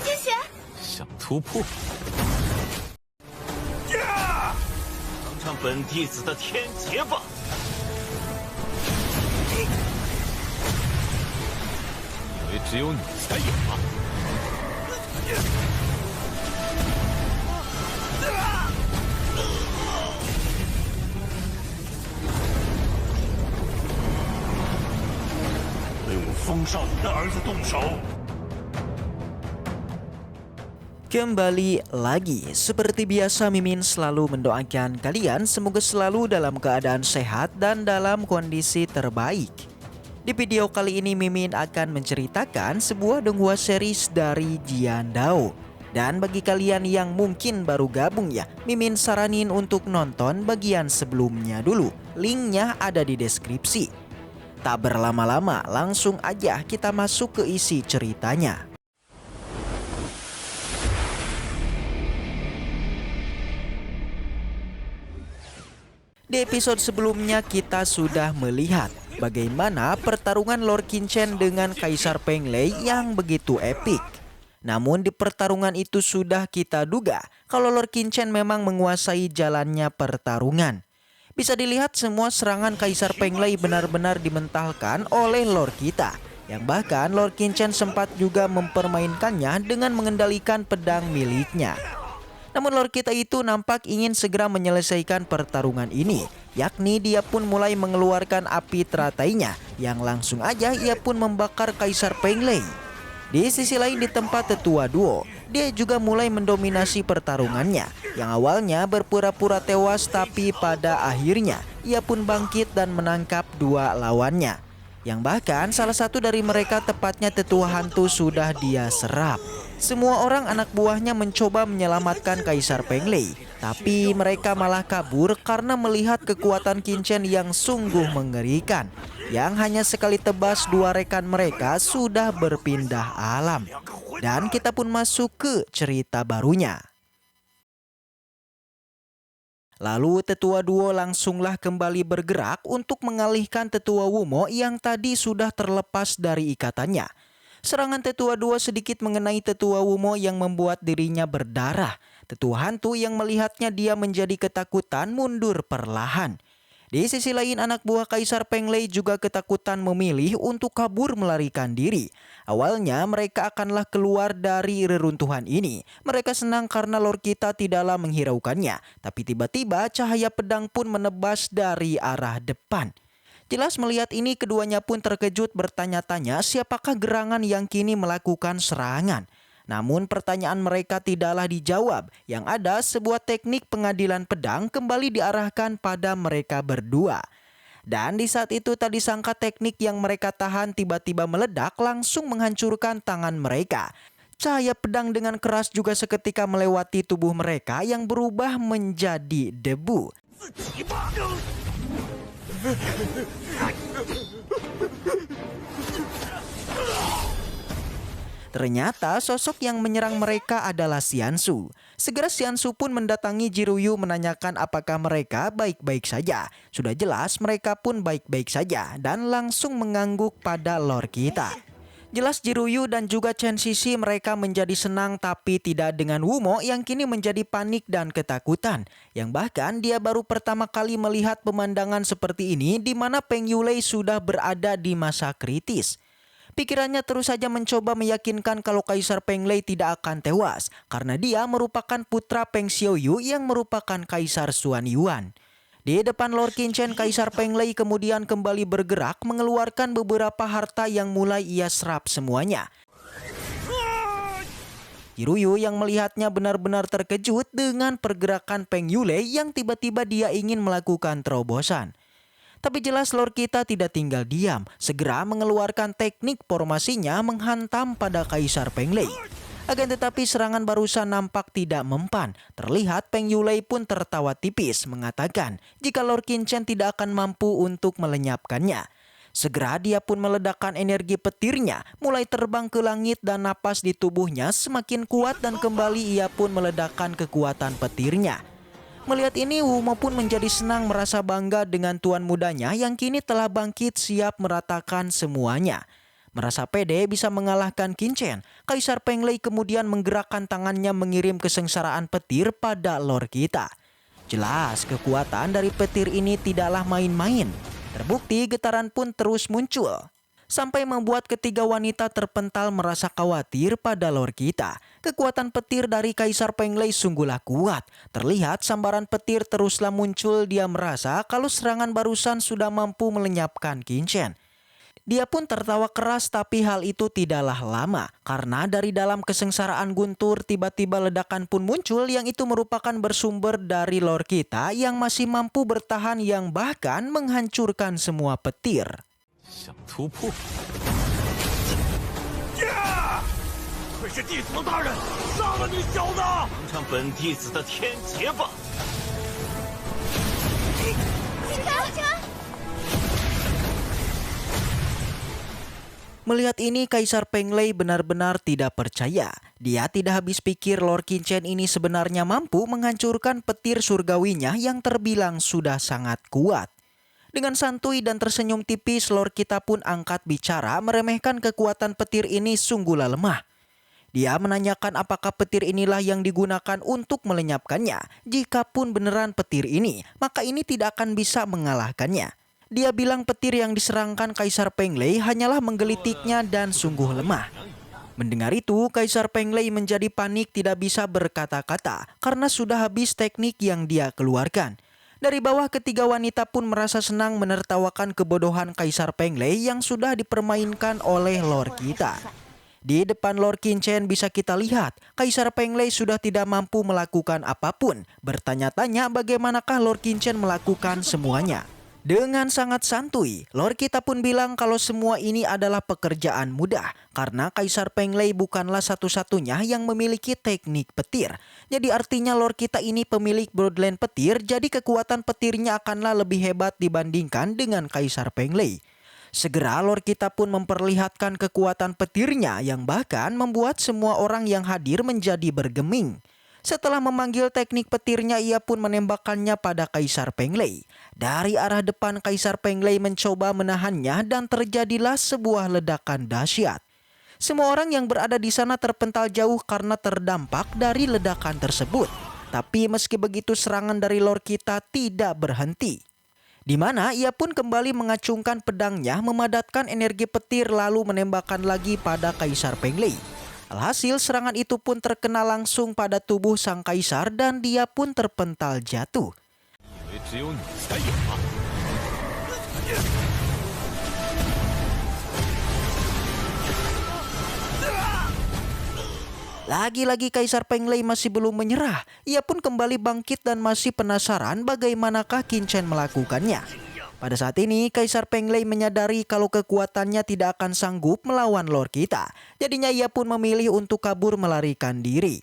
接血！想突破？尝尝本弟子的天劫吧！以为只有你才有吗？对我风少女的儿子动手！ Kembali lagi, seperti biasa Mimin selalu mendoakan kalian semoga selalu dalam keadaan sehat dan dalam kondisi terbaik. Di video kali ini Mimin akan menceritakan sebuah donghua series dari Jian Dao. Dan bagi kalian yang mungkin baru gabung ya, Mimin saranin untuk nonton bagian sebelumnya dulu. Linknya ada di deskripsi. Tak berlama-lama, langsung aja kita masuk ke isi ceritanya. Di episode sebelumnya kita sudah melihat bagaimana pertarungan Lord Qin Chen dengan Kaisar Peng Lei yang begitu epik. Namun di pertarungan itu sudah kita duga kalau Lord Qin Chen memang menguasai jalannya pertarungan. Bisa dilihat semua serangan Kaisar Peng Lei benar-benar dimentalkan oleh Lord kita. Yang bahkan Lord Qin Chen sempat juga mempermainkannya dengan mengendalikan pedang miliknya. Namun Lord kita itu nampak ingin segera menyelesaikan pertarungan ini, yakni dia pun mulai mengeluarkan api teratainya yang langsung aja ia pun membakar Kaisar Peng Lei. Di sisi lain di tempat tetua duo, dia juga mulai mendominasi pertarungannya yang awalnya berpura-pura tewas tapi pada akhirnya ia pun bangkit dan menangkap dua lawannya. Yang bahkan salah satu dari mereka tepatnya tetua hantu sudah dia serap. Semua orang anak buahnya mencoba menyelamatkan Kaisar Peng Lei, tapi mereka malah kabur karena melihat kekuatan Qin Chen yang sungguh mengerikan. Yang hanya sekali tebas dua rekan mereka sudah berpindah alam. Dan kita pun masuk ke cerita barunya. Lalu tetua duo langsunglah kembali bergerak untuk mengalihkan tetua Wumo yang tadi sudah terlepas dari ikatannya. Serangan tetua duo sedikit mengenai tetua Wumo yang membuat dirinya berdarah. Tetua hantu yang melihatnya dia menjadi ketakutan mundur perlahan. Di sisi lain anak buah Kaisar Peng Lei juga ketakutan memilih untuk kabur melarikan diri. Awalnya mereka akanlah keluar dari reruntuhan ini. Mereka senang karena Lord kita tidaklah menghiraukannya. Tapi tiba-tiba cahaya pedang pun menebas dari arah depan. Jelas melihat ini keduanya pun terkejut bertanya-tanya siapakah gerangan yang kini melakukan serangan. Namun pertanyaan mereka tidaklah dijawab. Yang ada sebuah teknik pengadilan pedang kembali diarahkan pada mereka berdua. Dan di saat itu tak disangka teknik yang mereka tahan tiba-tiba meledak langsung menghancurkan tangan mereka. Cahaya pedang dengan keras juga seketika melewati tubuh mereka yang berubah menjadi debu. Ternyata sosok yang menyerang mereka adalah Xiansu. Segera Xiansu pun mendatangi Jiruyu menanyakan apakah mereka baik-baik saja. Sudah jelas mereka pun baik-baik saja dan langsung mengangguk pada Lord kita. Jelas Jiruyu dan juga Chen Xixi mereka menjadi senang tapi tidak dengan Wumo yang kini menjadi panik dan ketakutan. Yang bahkan dia baru pertama kali melihat pemandangan seperti ini di mana Peng Yulei sudah berada di masa kritis. Pikirannya terus saja mencoba meyakinkan kalau Kaisar Peng Lei tidak akan tewas karena dia merupakan putra Peng Xiaoyu yang merupakan Kaisar Xuan Yuan. Di depan Lord Qin Chen, Kaisar Peng Lei kemudian kembali bergerak mengeluarkan beberapa harta yang mulai ia serap semuanya. Jiruyu yang melihatnya benar-benar terkejut dengan pergerakan Peng Yulei yang tiba-tiba dia ingin melakukan terobosan. Tapi jelas Lord kita tidak tinggal diam, segera mengeluarkan teknik formasinya menghantam pada Kaisar Peng Lei. Akan tetapi serangan barusan nampak tidak mempan. Terlihat Peng Yulei pun tertawa tipis mengatakan jika Lord Qin Chen tidak akan mampu untuk melenyapkannya. Segera dia pun meledakkan energi petirnya, mulai terbang ke langit dan napas di tubuhnya semakin kuat dan kembali ia pun meledakkan kekuatan petirnya. Melihat ini, Wumo pun menjadi senang merasa bangga dengan tuan mudanya yang kini telah bangkit siap meratakan semuanya. Merasa pede bisa mengalahkan Qin Chen, Kaisar Peng Lei kemudian menggerakkan tangannya mengirim kesengsaraan petir pada lord kita. Jelas kekuatan dari petir ini tidaklah main-main. Terbukti getaran pun terus muncul. Sampai membuat ketiga wanita terpental merasa khawatir pada lord kita. Kekuatan petir dari Kaisar Peng Lei sungguhlah kuat. Terlihat sambaran petir teruslah muncul. Dia merasa kalau serangan barusan sudah mampu melenyapkan Qin Chen. Dia pun tertawa keras, tapi hal itu tidaklah lama. Karena dari dalam kesengsaraan guntur tiba-tiba ledakan pun muncul yang itu merupakan bersumber dari lord kita yang masih mampu bertahan yang bahkan menghancurkan semua petir. 想突破，会是地藏大人杀了你小子！尝尝本弟子的天劫吧！ Melihat ini, Kaisar Peng Lei benar-benar tidak percaya. Dia tidak habis pikir Lord Qin Chen ini sebenarnya mampu menghancurkan petir surgawinya yang terbilang sudah sangat kuat. Dengan santuy dan tersenyum tipis, Lord kita pun angkat bicara meremehkan kekuatan petir ini sungguhlah lemah. Dia menanyakan apakah petir inilah yang digunakan untuk melenyapkannya. Jikapun beneran petir ini, maka ini tidak akan bisa mengalahkannya. Dia bilang petir yang diserangkan Kaisar Peng Lei hanyalah menggelitiknya dan sungguh lemah. Mendengar itu, Kaisar Peng Lei menjadi panik, tidak bisa berkata-kata karena sudah habis teknik yang dia keluarkan. Dari bawah, ketiga wanita pun merasa senang menertawakan kebodohan Kaisar Peng Lei yang sudah dipermainkan oleh lord kita. Di depan Lord Qin Chen bisa kita lihat, Kaisar Peng Lei sudah tidak mampu melakukan apapun. Bertanya-tanya bagaimanakah Lord Qin Chen melakukan semuanya. Dengan sangat santuy, lord kita pun bilang kalau semua ini adalah pekerjaan mudah karena Kaisar Peng Lei bukanlah satu-satunya yang memiliki teknik petir. Jadi artinya lord kita ini pemilik Bloodline petir, jadi kekuatan petirnya akanlah lebih hebat dibandingkan dengan Kaisar Peng Lei. Segera lord kita pun memperlihatkan kekuatan petirnya yang bahkan membuat semua orang yang hadir menjadi bergeming. Setelah memanggil teknik petirnya, ia pun menembakkannya pada Kaisar Peng Lei. Dari arah depan, Kaisar Peng Lei mencoba menahannya dan terjadilah sebuah ledakan dahsyat. Semua orang yang berada di sana terpental jauh karena terdampak dari ledakan tersebut. Tapi meski begitu, serangan dari lord kita tidak berhenti. Di mana ia pun kembali mengacungkan pedangnya, memadatkan energi petir lalu menembakkan lagi pada Kaisar Peng Lei. Alhasil serangan itu pun terkena langsung pada tubuh sang kaisar dan dia pun terpental jatuh. Lagi-lagi Kaisar Peng Lei masih belum menyerah. Ia pun kembali bangkit dan masih penasaran bagaimanakah Qin Chen melakukannya. Pada saat ini, Kaisar Peng Lei menyadari kalau kekuatannya tidak akan sanggup melawan lord kita. Jadinya ia pun memilih untuk kabur melarikan diri.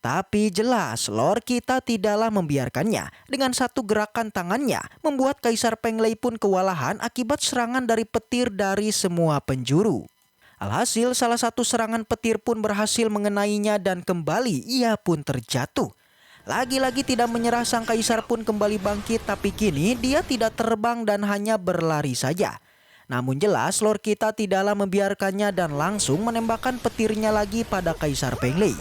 Tapi jelas, lord kita tidaklah membiarkannya. Dengan satu gerakan tangannya, membuat Kaisar Peng Lei pun kewalahan akibat serangan dari petir dari semua penjuru. Alhasil, salah satu serangan petir pun berhasil mengenainya dan kembali ia pun terjatuh. Lagi-lagi tidak menyerah, sang kaisar pun kembali bangkit, tapi kini dia tidak terbang dan hanya berlari saja. Namun jelas lord kita tidaklah membiarkannya dan langsung menembakkan petirnya lagi pada Kaisar Peng Lei.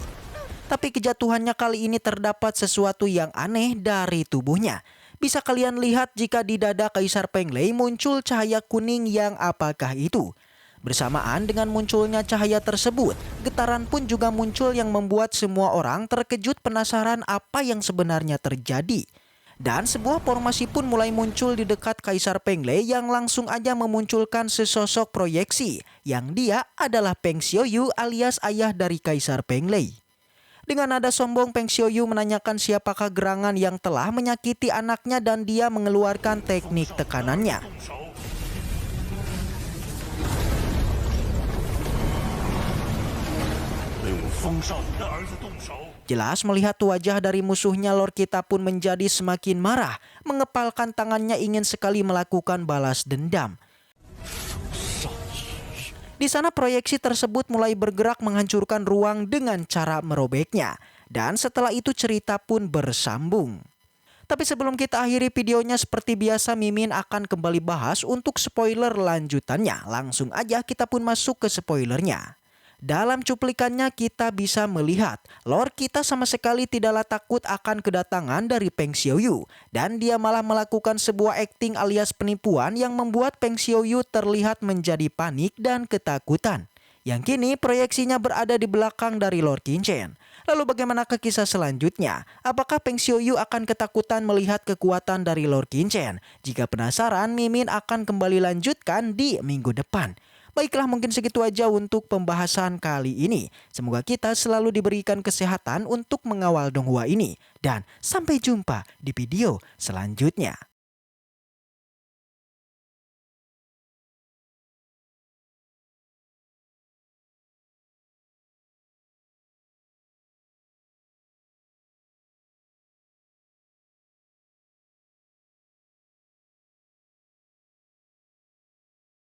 Tapi kejatuhannya kali ini terdapat sesuatu yang aneh dari tubuhnya. Bisa kalian lihat jika di dada Kaisar Peng Lei muncul cahaya kuning, yang apakah itu? Bersamaan dengan munculnya cahaya tersebut, getaran pun juga muncul yang membuat semua orang terkejut penasaran apa yang sebenarnya terjadi. Dan sebuah formasi pun mulai muncul di dekat Kaisar Peng Lei yang langsung aja memunculkan sesosok proyeksi, yang dia adalah Peng Xiaoyu alias ayah dari Kaisar Peng Lei. Dengan nada sombong, Peng Xiaoyu menanyakan siapakah gerangan yang telah menyakiti anaknya dan dia mengeluarkan teknik tekanannya. Jelas melihat wajah dari musuhnya, lord kita pun menjadi semakin marah, mengepalkan tangannya ingin sekali melakukan balas dendam. Di sana proyeksi tersebut mulai bergerak menghancurkan ruang dengan cara merobeknya. Dan setelah itu cerita pun bersambung. Tapi sebelum kita akhiri videonya, seperti biasa Mimin akan kembali bahas untuk spoiler lanjutannya. Langsung aja kita pun masuk ke spoilernya. Dalam cuplikannya kita bisa melihat Lord kita sama sekali tidaklah takut akan kedatangan dari Peng Xiaoyu, dan dia malah melakukan sebuah acting alias penipuan yang membuat Peng Xiaoyu terlihat menjadi panik dan ketakutan. Yang kini proyeksinya berada di belakang dari Lord Qingchen. Lalu bagaimana ke kisah selanjutnya? Apakah Peng Xiaoyu akan ketakutan melihat kekuatan dari Lord Qingchen? Jika penasaran, Mimin akan kembali lanjutkan di minggu depan. Baiklah, mungkin segitu aja untuk pembahasan kali ini. Semoga kita selalu diberikan kesehatan untuk mengawal donghua ini. Dan sampai jumpa di video selanjutnya.